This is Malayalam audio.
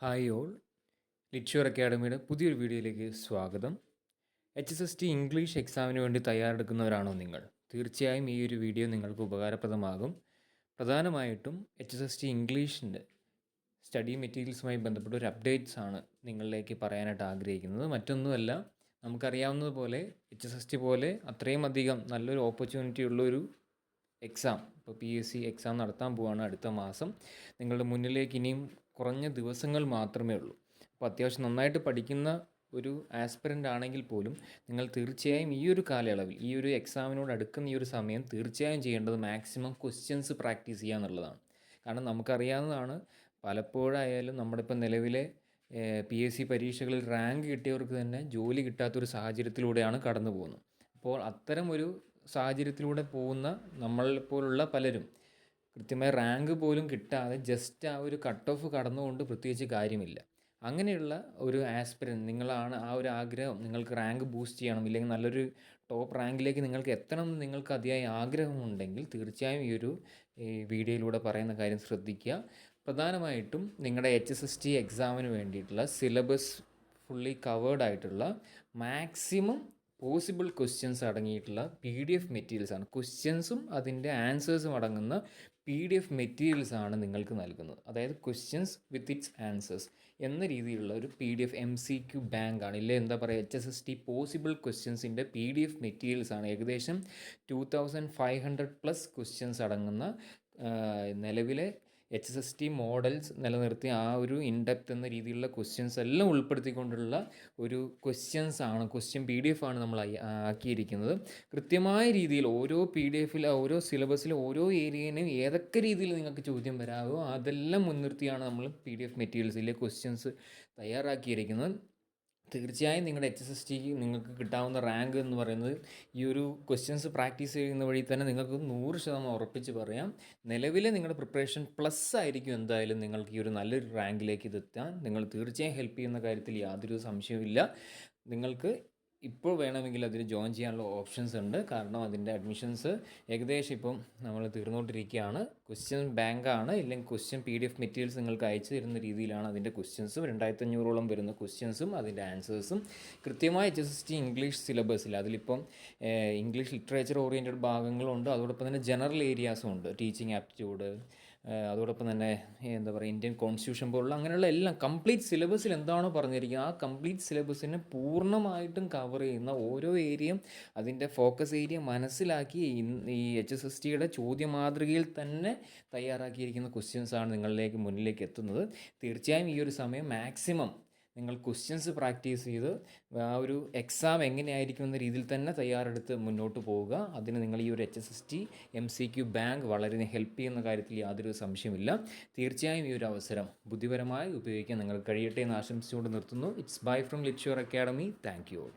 ഹായ് ഓൾ, ലിറ്റ്ഷ്വർ അക്കാഡമിയുടെ പുതിയൊരു വീഡിയോയിലേക്ക് സ്വാഗതം. HSST ഇംഗ്ലീഷ് എക്സാമിന് വേണ്ടി തയ്യാറെടുക്കുന്നവരാണോ നിങ്ങൾ? തീർച്ചയായും ഈ ഒരു വീഡിയോ നിങ്ങൾക്ക് ഉപകാരപ്രദമാകും. പ്രധാനമായിട്ടും HSST ഇംഗ്ലീഷിൻ്റെ സ്റ്റഡി മെറ്റീരിയൽസുമായി ബന്ധപ്പെട്ട ഒരു അപ്ഡേറ്റ്സ് ആണ് നിങ്ങളിലേക്ക് പറയാനായിട്ട് ആഗ്രഹിക്കുന്നത്. മറ്റൊന്നുമല്ല, നമുക്കറിയാവുന്നതുപോലെ HSST പോലെ അത്രയും അധികം നല്ലൊരു ഓപ്പർച്യൂണിറ്റി ഉള്ളൊരു എക്സാം, ഇപ്പോൾ PSC എക്സാം നടത്താൻ പോവുകയാണ് അടുത്ത മാസം. നിങ്ങളുടെ മുന്നിലേക്ക് ഇനിയും കുറഞ്ഞ ദിവസങ്ങൾ മാത്രമേ ഉള്ളൂ. അപ്പോൾ അത്യാവശ്യം നന്നായിട്ട് പഠിക്കുന്ന ഒരു ആസ്പിറൻ്റ് ആണെങ്കിൽ പോലും നിങ്ങൾ തീർച്ചയായും ഈ ഒരു കാലയളവിൽ, ഈ ഒരു എക്സാമിനോട് അടുക്കുന്ന ഈ ഒരു സമയം തീർച്ചയായും ചെയ്യേണ്ടത് മാക്സിമം ക്വസ്റ്റ്യൻസ് പ്രാക്ടീസ് ചെയ്യുക എന്നുള്ളതാണ്. കാരണം നമുക്കറിയാവുന്നതാണ്, പലപ്പോഴായാലും നമ്മുടെ ഇപ്പം നിലവിലെ PSC പരീക്ഷകളിൽ റാങ്ക് കിട്ടിയവർക്ക് തന്നെ ജോലി കിട്ടാത്തൊരു സാഹചര്യത്തിലൂടെയാണ് കടന്നു പോകുന്നത്. അപ്പോൾ അത്തരം ഒരു സാഹചര്യത്തിലൂടെ പോകുന്ന നമ്മളെപ്പോലുള്ള പലരും കൃത്യമായ റാങ്ക് പോലും കിട്ടാതെ ജസ്റ്റ് ആ ഒരു കട്ട് ഓഫ് കടന്നുകൊണ്ട് പ്രത്യേകിച്ച് കാര്യമില്ല. അങ്ങനെയുള്ള ഒരു ആസ്പിരൻറ്റ് നിങ്ങളാണ്, ആ ഒരു ആഗ്രഹം, നിങ്ങൾക്ക് റാങ്ക് ബൂസ്റ്റ് ചെയ്യണം, ഇല്ലെങ്കിൽ നല്ലൊരു ടോപ്പ് റാങ്കിലേക്ക് നിങ്ങൾക്ക് എത്തണം എന്ന് നിങ്ങൾക്ക് അതിയായ ആഗ്രഹമുണ്ടെങ്കിൽ തീർച്ചയായും ഈ വീഡിയോയിലൂടെ പറയുന്ന കാര്യം ശ്രദ്ധിക്കുക. പ്രധാനമായിട്ടും നിങ്ങളുടെ HSST എക്സാമിന് വേണ്ടിയിട്ടുള്ള സിലബസ് ഫുള്ളി കവേർഡ് ആയിട്ടുള്ള മാക്സിമം പോസിബിൾ ക്വസ്റ്റ്യൻസ് അടങ്ങിയിട്ടുള്ള PDF മെറ്റീരിയൽസാണ്. ക്വസ്റ്റ്യൻസും അതിൻ്റെ ആൻസേഴ്സും അടങ്ങുന്ന PDF മെറ്റീരിയൽസാണ് നിങ്ങൾക്ക് നൽകുന്നത്. അതായത് ക്വസ്റ്റ്യൻസ് വിത്ത് ഇറ്റ്സ് ആൻസേഴ്സ് എന്ന രീതിയിലുള്ള ഒരു PDF MCQ ബാങ്കാണ്. ഇല്ലേ എന്താ പറയുക, HSST പോസിബിൾ ക്വസ്റ്റ്യൻസിൻ്റെ PDF മെറ്റീരിയൽസാണ്. ഏകദേശം 2500+ ക്വസ്റ്റ്യൻസ് അടങ്ങുന്ന നിലവിലെ HSST മോഡൽസ് നിലനിർത്തിയ ആ ഒരു ഇൻഡെപ്ത് എന്ന രീതിയിലുള്ള ക്വസ്റ്റ്യൻസ് എല്ലാം ഉൾപ്പെടുത്തിക്കൊണ്ടുള്ള ഒരു ക്വസ്റ്റ്യൻ PDF ആണ് നമ്മൾ ആക്കിയിരിക്കുന്നത്. കൃത്യമായ രീതിയിൽ ഓരോ PDF ഓരോ സിലബസിലും ഓരോ ഏരിയയിലും ഏതൊക്കെ രീതിയിൽ നിങ്ങൾക്ക് ചോദ്യം വരാമോ അതെല്ലാം മുൻനിർത്തിയാണ് നമ്മൾ PDF മെറ്റീരിയൽസിലെ ക്വസ്റ്റ്യൻസ് തയ്യാറാക്കിയിരിക്കുന്നത്. തീർച്ചയായും നിങ്ങളുടെ HSSTക്ക് നിങ്ങൾക്ക് കിട്ടാവുന്ന റാങ്ക് എന്ന് പറയുന്നത് ഈ ഒരു ക്വസ്റ്റ്യൻസ് പ്രാക്ടീസ് ചെയ്യുന്ന വഴി തന്നെ നിങ്ങൾക്ക് 100% ഉറപ്പിച്ച് പറയാം. നിലവിലെ നിങ്ങളുടെ പ്രിപ്പറേഷൻ പ്ലസ് ആയിരിക്കും എന്തായാലും നിങ്ങൾക്ക് ഈ ഒരു നല്ലൊരു റാങ്കിലേക്ക് ഇതെത്താൻ നിങ്ങൾ തീർച്ചയായും ഹെൽപ്പ് ചെയ്യുന്ന കാര്യത്തിൽ യാതൊരു സംശയവുമില്ല. നിങ്ങൾക്ക് ഇപ്പോൾ വേണമെങ്കിൽ അതിൽ ജോയിൻ ചെയ്യാനുള്ള ഓപ്ഷൻസ് ഉണ്ട്. കാരണം അതിൻ്റെ അഡ്മിഷൻസ് ഏകദേശം ഇപ്പം നമ്മൾ തീർന്നുകൊണ്ടിരിക്കുകയാണ്. ക്വസ്റ്റ്യൻ ബാങ്കാണ്, ഇല്ലെങ്കിൽ ക്വസ്റ്റ്യൻ PDF മെറ്റീരിയൽസ് നിങ്ങൾക്ക് അയച്ചു തരുന്ന രീതിയിലാണ് അതിൻ്റെ ക്വസ്റ്റ്യൻസും 2500ഓളം വരുന്ന ക്വസ്റ്റ്യൻസും അതിൻ്റെ ആൻസേഴ്സും കൃത്യമായി HSST ഇംഗ്ലീഷ് സിലബസിൽ അതിലിപ്പം ഇംഗ്ലീഷ് ലിറ്ററേച്ചർ ഓറിയൻറ്റഡ് ഭാഗങ്ങളുണ്ട്. അതോടൊപ്പം തന്നെ ജനറൽ ഏരിയാസും ഉണ്ട്, ടീച്ചിങ് ആപ്റ്റിറ്റ്യൂഡ്, അതോടൊപ്പം തന്നെ എന്താ പറയുക, ഇന്ത്യൻ കോൺസ്റ്റിറ്റ്യൂഷൻ പോലുള്ള അങ്ങനെയുള്ള എല്ലാം കംപ്ലീറ്റ് സിലബസിൽ എന്താണോ പറഞ്ഞിരിക്കുന്നത് ആ കംപ്ലീറ്റ് സിലബസിനെ പൂർണ്ണമായിട്ടും കവർ ചെയ്യുന്ന ഓരോ ഏരിയയും അതിൻ്റെ ഫോക്കസ് ഏരിയ മനസ്സിലാക്കി ഈ HSSTയുടെ ചോദ്യമാതൃകയിൽ തന്നെ തയ്യാറാക്കിയിരിക്കുന്ന ക്വസ്റ്റ്യൻസാണ് നിങ്ങളിലേക്ക് മുന്നിലേക്ക് എത്തുന്നത്. തീർച്ചയായും ഈ ഒരു സമയം മാക്സിമം നിങ്ങൾ ക്വസ്റ്റ്യൻസ് പ്രാക്ടീസ് ചെയ്ത് ആ ഒരു എക്സാം എങ്ങനെയായിരിക്കും എന്ന രീതിയിൽ തന്നെ തയ്യാറെടുത്ത് മുന്നോട്ട് പോവുക. അതിന് നിങ്ങൾ ഈ ഒരു HSST MCQ ബാങ്ക് വളരെ ഹെൽപ്പ് ചെയ്യുന്ന കാര്യത്തിൽ യാതൊരു സംശയമില്ല. തീർച്ചയായും ഈ ഒരു അവസരം ബുദ്ധിപരമായി ഉപയോഗിക്കാൻ നിങ്ങൾക്ക് കഴിയട്ടെ എന്ന് ആശംസിച്ചുകൊണ്ട് നിർത്തുന്നു. It's bye from literature academy. Thank you all.